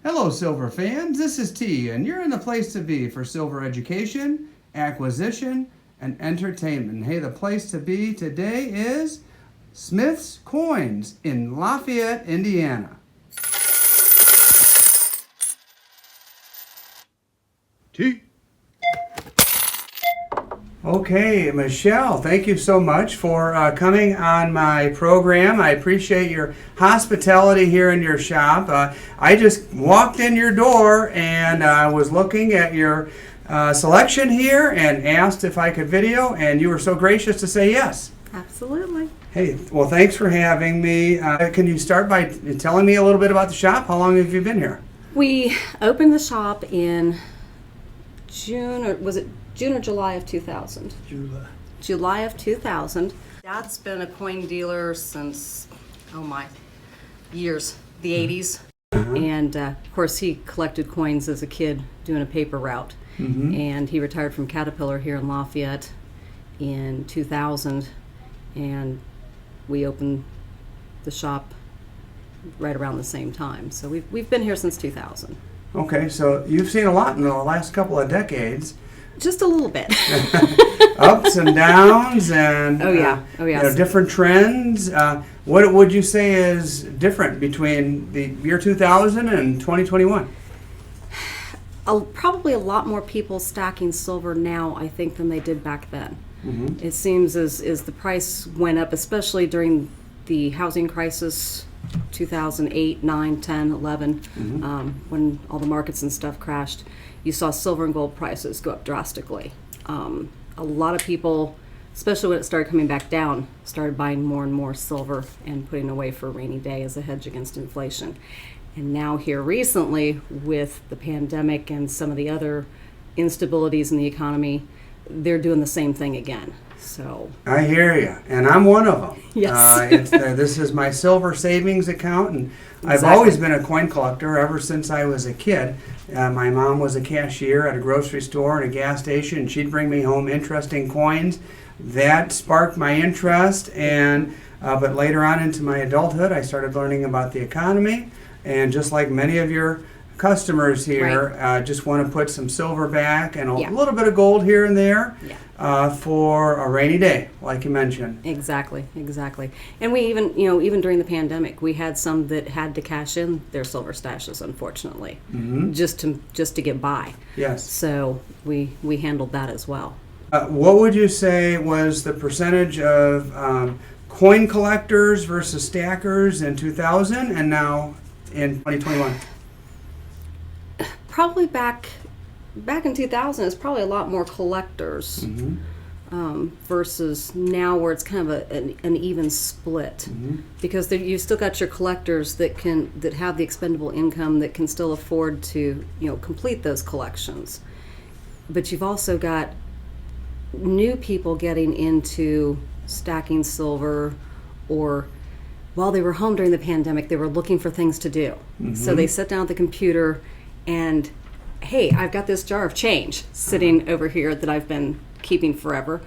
Hello, silver fans. This is T, and you're in the place to be for silver education, acquisition, and entertainment. And hey, the place to be today is Smith's Coins in Lafayette, Indiana. T. Okay, Michelle, thank you so much for coming on my program. I appreciate your hospitality here in your shop. I just walked in your door and I was looking at your selection here and asked if I could video, and you were so gracious to say yes. Absolutely. Hey, well, thanks for having me. Can you start by telling me a little bit about the shop? How long have you been here? We opened the shop in June, or was it June or July of 2000? July of 2000. Dad's been a coin dealer since, years, the 80s. And of course he collected coins as a kid doing a paper route. And he retired from Caterpillar here in Lafayette in 2000, and we opened the shop right around the same time. So we've been here since 2000. Okay, so you've seen a lot in the last couple of decades. Just a little bit. Ups and downs and different trends. What would you say is different between the year 2000 and 2021? Probably a lot more people stacking silver now, I think, than they did back then. It seems as the price went up, especially during the housing crisis, 2008, 9, 10, 11, when all the markets and stuff crashed. You saw silver and gold prices go up drastically. A lot of people, especially when it started coming back down, started buying more and more silver and putting away for a rainy day as a hedge against inflation. And now here recently, with the pandemic and some of the other instabilities in the economy, they're doing the same thing again. So I hear you, and I'm one of them. Yes. This is my silver savings account, and I've Exactly. always been a coin collector ever since I was a kid. My mom was a cashier at a grocery store and a gas station, and she'd bring me home interesting coins. That sparked my interest, and but later on into my adulthood, I started learning about the economy, and just like many of your customers here, just want to put some silver back and a little bit of gold here and there for a rainy day, like you mentioned. Exactly. And we even during the pandemic, we had some that had to cash in their silver stashes, unfortunately, just to get by. Yes. So we handled that as well. What would you say was the percentage of coin collectors versus stackers in 2000 and now in 2021? Probably back in 2000, it's probably a lot more collectors versus now, where it's kind of an even split, because you still got your collectors that have the expendable income that can still afford to complete those collections, but you've also got new people getting into stacking silver, or while they were home during the pandemic, they were looking for things to do. So they sat down at the computer and, hey, I've got this jar of change sitting over here that I've been keeping forever.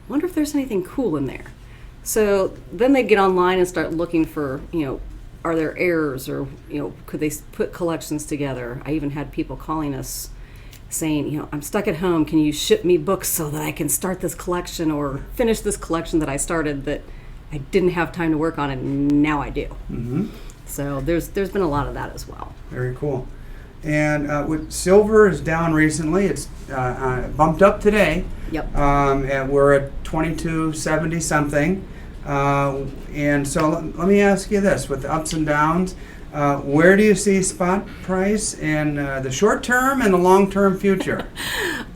Wonder if there's anything cool in there. So then they get online and start looking for, are there errors, or, could they put collections together? I even had people calling us saying, I'm stuck at home. Can you ship me books so that I can start this collection or finish this collection that I started that I didn't have time to work on, and now I do. So there's been a lot of that as well. Very cool. And with silver is down recently. It's bumped up today. Yep. And we're at 22.70 something. And so let me ask you this: with the ups and downs, where do you see spot price in the short term and the long term future?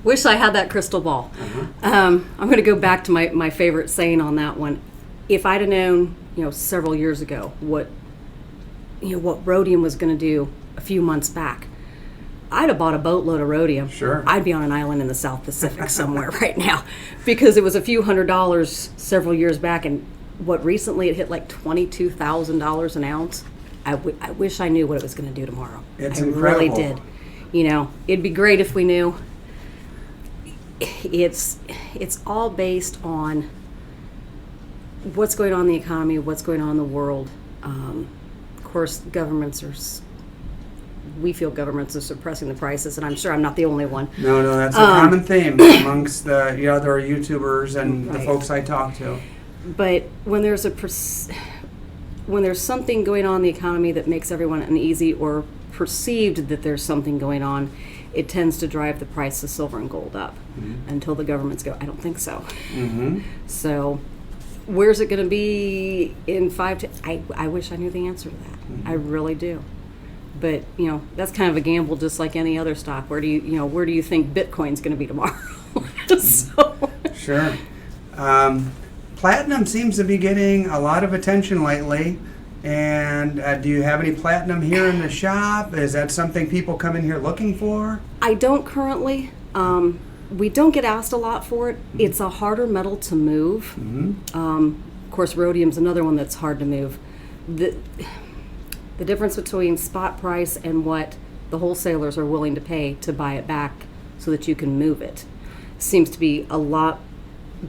Wish I had that crystal ball. I'm going to go back to my favorite saying on that one. If I'd have known, several years ago what rhodium was going to do a few months back, I'd have bought a boatload of rhodium. Sure. I'd be on an island in the South Pacific somewhere right now, because it was a few $100s several years back, and recently it hit like $22,000 an ounce. I wish I knew what it was going to do tomorrow. It's I incredible. really did. It'd be great if we knew. It's all based on what's going on in the economy, what's going on in the world. Of course, governments are we feel governments are suppressing the prices, and I'm sure I'm not the only one. No, that's a common theme amongst the other YouTubers and the Right. folks I talk to. But when there's when there's something going on in the economy that makes everyone uneasy or perceived that there's something going on, it tends to drive the price of silver and gold up until the governments go, I don't think so. So where's it going to be in 5 to... I wish I knew the answer to that. I really do. But, that's kind of a gamble just like any other stock. Where do you think Bitcoin's going to be tomorrow? So. Sure. Platinum seems to be getting a lot of attention lately. And do you have any platinum here in the shop? Is that something people come in here looking for? I don't currently. We don't get asked a lot for it. It's a harder metal to move. Of course, rhodium's another one that's hard to move. The difference between spot price and what the wholesalers are willing to pay to buy it back so that you can move it seems to be a lot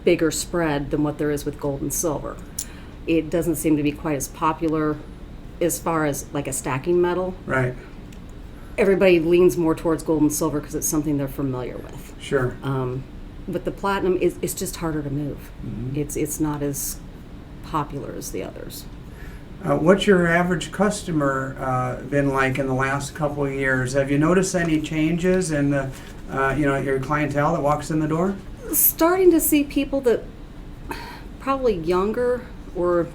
bigger spread than what there is with gold and silver. It doesn't seem to be quite as popular as far as like a stacking metal. Right. Everybody leans more towards gold and silver because it's something they're familiar with. Sure. But the platinum it's just harder to move. It's not as popular as the others. What's your average customer been like in the last couple of years? Have you noticed any changes in the, your clientele that walks in the door? Starting to see people that probably younger, or of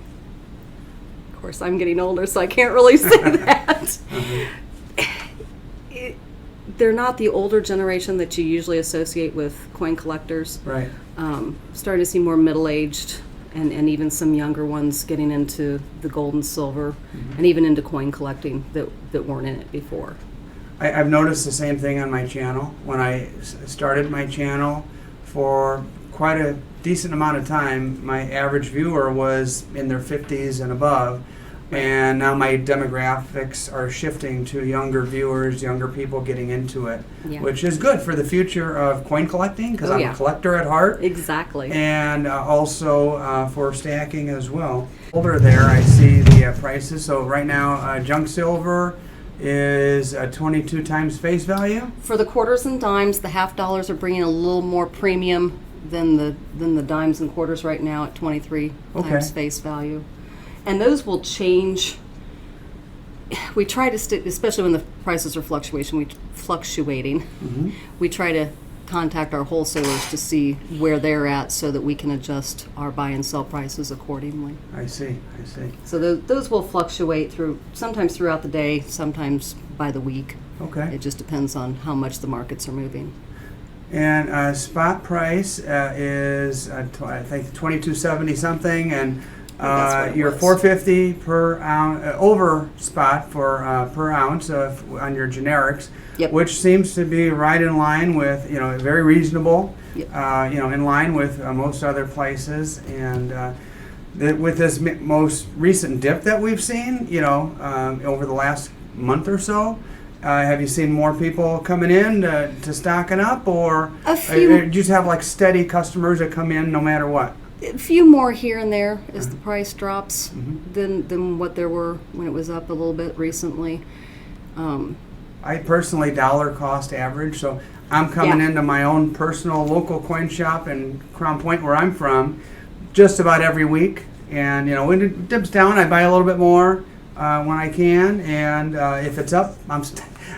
course I'm getting older, so I can't really say that. They're not the older generation that you usually associate with coin collectors. Right. Starting to see more middle-aged and even some younger ones getting into the gold and silver and even into coin collecting that weren't in it before. I've noticed the same thing on my channel. When I started my channel, for quite a decent amount of time, my average viewer was in their 50s and above. And now my demographics are shifting to younger viewers, younger people getting into it, which is good for the future of coin collecting, because I'm a collector at heart. Exactly. And also for stacking as well. Older there, I see the prices. So right now, junk silver is 22 times face value. For the quarters and dimes, the half dollars are bringing a little more premium than the dimes and quarters right now at 23 times face value. And those will change. We try to stick, especially when the prices are fluctuating, we try to contact our wholesalers to see where they're at so that we can adjust our buy and sell prices accordingly. I see. So those will fluctuate sometimes throughout the day, sometimes by the week. Okay. It just depends on how much the markets are moving. And spot price is, I think, $22.70 something, and you're $4.50 per ounce over spot for per ounce on your generics, which seems to be right in line with very reasonable, in line with most other places. And with this most recent dip that we've seen, over the last month or so, have you seen more people coming in to stocking up, or do you just have like steady customers that come in no matter what? A few more here and there as the price drops than what there were when it was up a little bit recently. I personally dollar cost average, so I'm coming into my own personal local coin shop in Crown Point, where I'm from, just about every week. And when it dips down, I buy a little bit more when I can, and if it's up,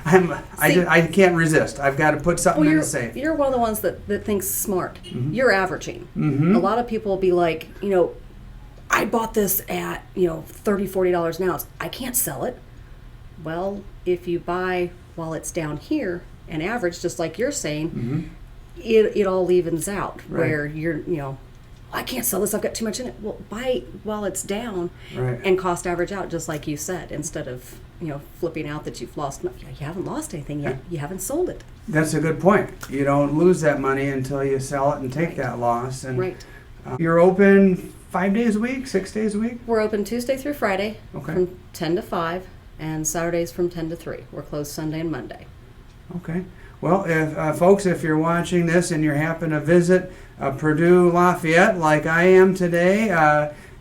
I can't resist. I've got to put something in the safe. You're one of the ones that thinks smart. You're averaging. A lot of people will be like, I bought this at $30, $40 an ounce. I can't sell it. Well, if you buy while it's down here and average, just like you're saying, it all evens out. Right. Where you're, I can't sell this, I've got too much in it. Well, buy while it's down and cost average out, just like you said, instead of flipping out that you've lost. You haven't lost anything yet. You haven't sold it. That's a good point. You don't lose that money until you sell it and take that loss. And you're open 5 days a week, 6 days a week? We're open Tuesday through Friday from 10 to 5, and Saturdays from 10 to 3. We're closed Sunday and Monday. Okay. Well, folks, if you're watching this and you happen to visit Purdue Lafayette like I am today,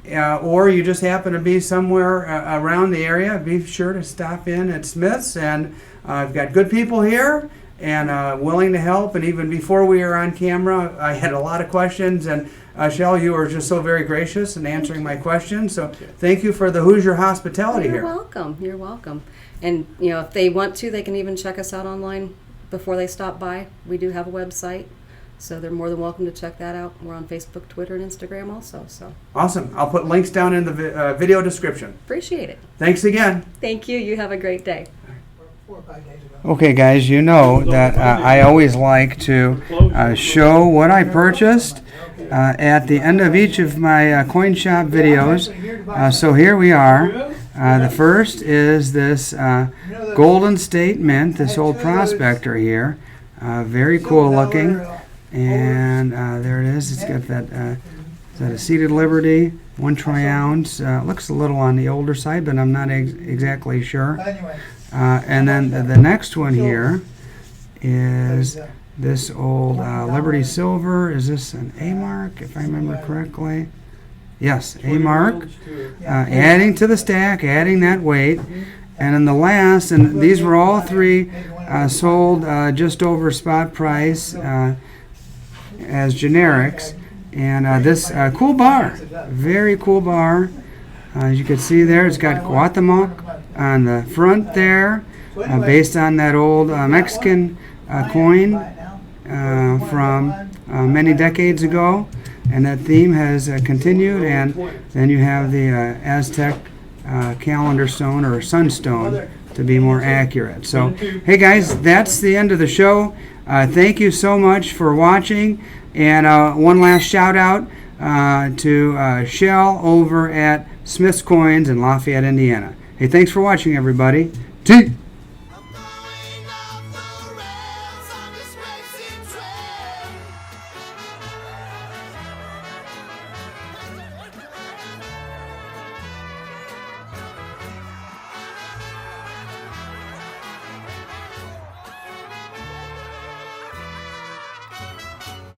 or you just happen to be somewhere around the area, be sure to stop in at Smith's. And I've got good people here and willing to help. And even before we were on camera, I had a lot of questions. And Shell, you were just so very gracious in answering my questions. So thank you for the Hoosier hospitality here. You're welcome. You're welcome. And if they want to, they can even check us out online before they stop by. We do have a website, so they're more than welcome to check that out. We're on Facebook, Twitter, and Instagram also. So Awesome. I'll put links down in the video description. appreciate it. Thanks again. Thank you. You have a great day. 4 or 5 days ago. Okay, guys, you know that I always like to show what I purchased at the end of each of my coin shop videos. So here we are. The first is this Golden State Mint, this old prospector here. Very cool looking. And there it is. It's got that, is that a Seated Liberty, 1 troy ounce. Looks a little on the older side, but I'm not exactly sure. And then the next one here is this old Liberty Silver. Is this an A mark, if I remember correctly? Yes, A mark. Adding to the stack, adding that weight. And then the last, and these were all three sold just over spot price as generics. And this cool bar, very cool bar. As you can see there, it's got Guatemala on the front there, based on that old Mexican coin from many decades ago. And that theme has continued, and then you have the Aztec calendar stone, or sunstone to be more accurate. So, hey guys, that's the end of the show. Thank you so much for watching. And one last shout out to Shell over at Smith's Coins in Lafayette, Indiana. Hey, thanks for watching, everybody.